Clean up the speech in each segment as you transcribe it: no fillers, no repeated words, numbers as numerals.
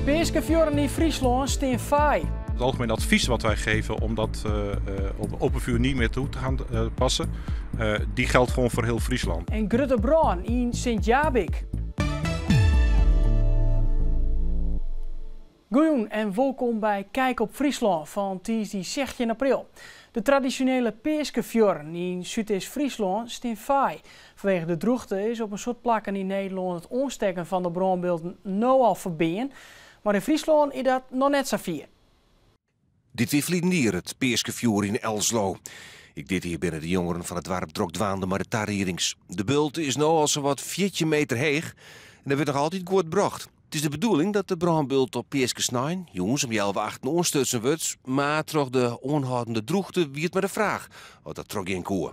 Peeskefjorden in Friesland staan faai. Het algemeen advies wat wij geven om dat op open vuur niet meer toe te gaan passen, die geldt gewoon voor heel Friesland. En grutte brand in Sint-Jabik. Goeien en welkom bij Kijk op Friesland van dinsdag 16 april. De traditionele Peeskefjorden in Zuidoost-Friesland staan faai. Vanwege de droogte is op een soort plekken in Nederland het ontstekken van de brandbeelden nou al verbinden. Maar in Friesland is dat nog net zo vier. Dit weer vliegen het Peeskefjord in Elslo. Ik dit hier binnen de jongeren van het dorp Drokdwaande maar de tarierings. De bult is nou al zo wat 4 meter heeg en er wordt nog altijd goed gebracht. Het is de bedoeling dat de brandbeeld op Peeskesnijn, jongens om 11:08 onstutsen wordt, maar troch de onhoudende droogte wie het maar de vraag. Of dat trok geen koe.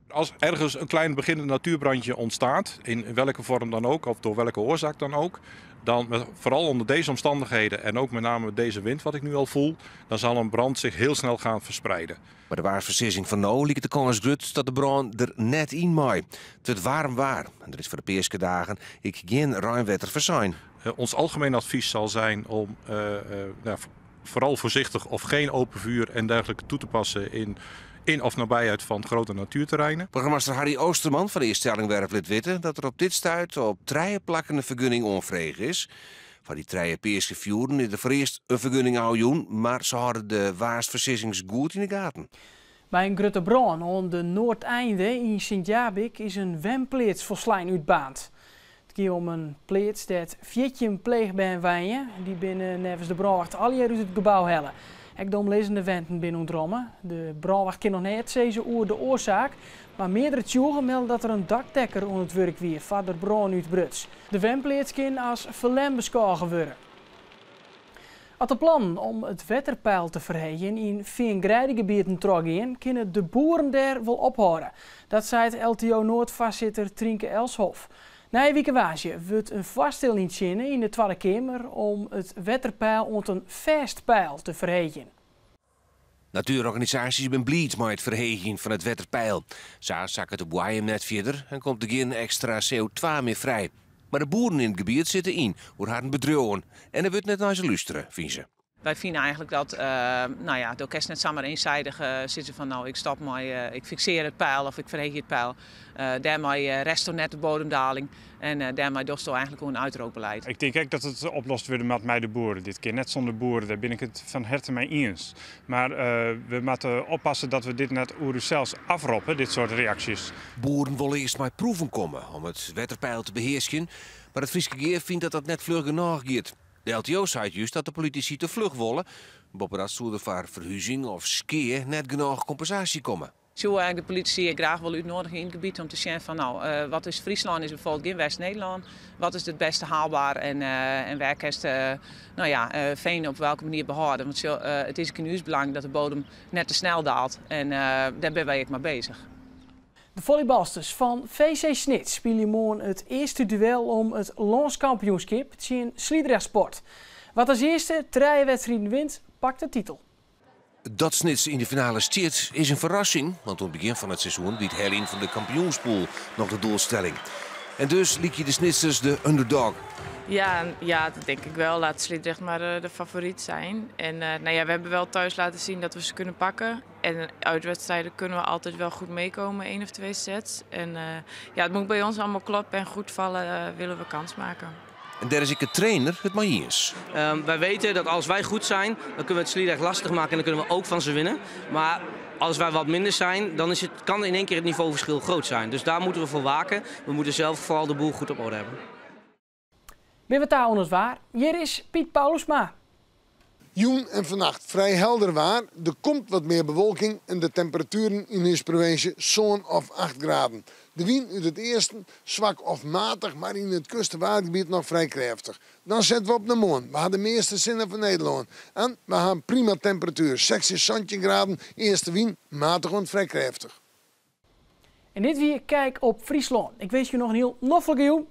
Als ergens een klein beginnend natuurbrandje ontstaat, in welke vorm dan ook, of door welke oorzaak dan ook, dan vooral onder deze omstandigheden en ook met name deze wind wat ik nu al voel, dan zal een brand zich heel snel gaan verspreiden. Maar de waarsverssissing van nou liep de kans groot dat de brand er net in maai. Het wordt warm waar en er is voor de Peeskedagen ik geen ruimwetter verzijn. Ons algemeen advies zal zijn om vooral voorzichtig of geen open vuur en dergelijke toe te passen in of nabijheid van grote natuurterreinen. Programmaster Harry Oosterman van de instelling Werflid weten dat er op dit stuit op 3 plakken een vergunning onvredig is. Van die 3 Peeskefjorden is er voor eerst een vergunning houden, maar ze hadden de waarsversissings goed in de gaten. Bij een grote brand aan de Noordeinde in Sint-Jabik is een wempleets voor slijn uitbaand. Het gaat om een pleets dat 14 pleegbenwijnen die binnen nevens de brandwacht al uit het gebouw hellen. Ik dom lezende wenten binnen ontrommen. De brandwacht kan nog niet zeggen over de oorzaak, maar meerdere tjoegen melden dat er een dakdekker onder het werk weer vader brand uitbruts. De wempleets kan als verlem beschouwen worden. Had de plan om het wetterpeil te verhogen in veengrijdegebieden teruggaan, kunnen de boeren daar wel ophouden. Dat zei het LTO Noord-voorzitter Trinke Elshoff. Na een weekendwaasje wordt een vaststelling in de Tweede Kamer om het wetterpeil onder een vastpeil te verhogen. Natuurorganisaties zijn blij met het verheging van het wetterpeil. Zo zakt het op Wajem net verder en komt er geen extra CO2 meer vrij. Maar de boeren in het gebied zitten in, worden hard bedrouwen. En er wordt net naar ze luisteren, vinden ze. Wij vinden eigenlijk dat de orkest net samen eenzijdig zitten van nou ik stop maar, ik fixeer het pijl of ik verheeg het pijl. Daarmee rest net de bodemdaling en daarmee doet het eigenlijk een uitrookbeleid. Ik denk ook dat het oplost wordt met mij de boeren dit keer. Net zonder boeren, daar ben ik het van harte mee eens. Maar we moeten oppassen dat we dit net zelfs afroppen, dit soort reacties. Boeren willen eerst maar proeven komen om het wetterpeil te beheersen. Maar het Friese Geer vindt dat dat net vlug genoeg gaat. De LTO zei juist dat de politici te vlug willen. Boven dat zou er voor verhuizing of skeer net genoeg compensatie komen. Ik zou eigenlijk de politici graag wel uitnodigen in het gebied om te zien van nou, wat is Friesland, is bijvoorbeeld geen West-Nederland. Wat is het beste haalbaar en waar kerst veen op welke manier behouden. Want het is in ons belang dat de bodem net te snel daalt en daar ben wij ook mee bezig. De volleybalsters van VC Snit spelen morgen het eerste duel om het landskampioenschap in Sliedrecht Sport. Wat als eerste 3 wedstrijden wint, pakt de titel. Dat Snits in de finale stiert is een verrassing, want aan het begin van het seizoen biedt Herlin van de kampioenspool nog de doelstelling. En dus liet je de Snitsers de underdog. Ja, dat denk ik wel. Laat Sliedrecht maar de favoriet zijn. En we hebben wel thuis laten zien dat we ze kunnen pakken. En uitwedstrijden kunnen we altijd wel goed meekomen, 1 of 2 sets. En het moet bij ons allemaal kloppen en goed vallen, willen we kans maken. En daar is ik de trainer het maar eens. Wij weten dat als wij goed zijn, dan kunnen we het Sliedrecht lastig maken en dan kunnen we ook van ze winnen. Maar als wij wat minder zijn, dan kan in één keer het niveauverschil groot zijn. Dus daar moeten we voor waken. We moeten zelf vooral de boel goed op orde hebben. Ben we daar onder waar? Hier is Piet Paulusma. Joen en vannacht vrij helder waar. Er komt wat meer bewolking en de temperaturen in deze provincie zo'n of 8 graden. De wind uit het eerste zwak of matig, maar in het kust- en watergebied nog vrij krachtig. Dan zetten we op de maan. We hadden de meeste zinnen van Nederland. En we hebben prima temperatuur, 16 graden, eerste wind, matig en vrij krachtig. En dit weer Kijk op Friesland. Ik wens je nog een heel noffelijk joen.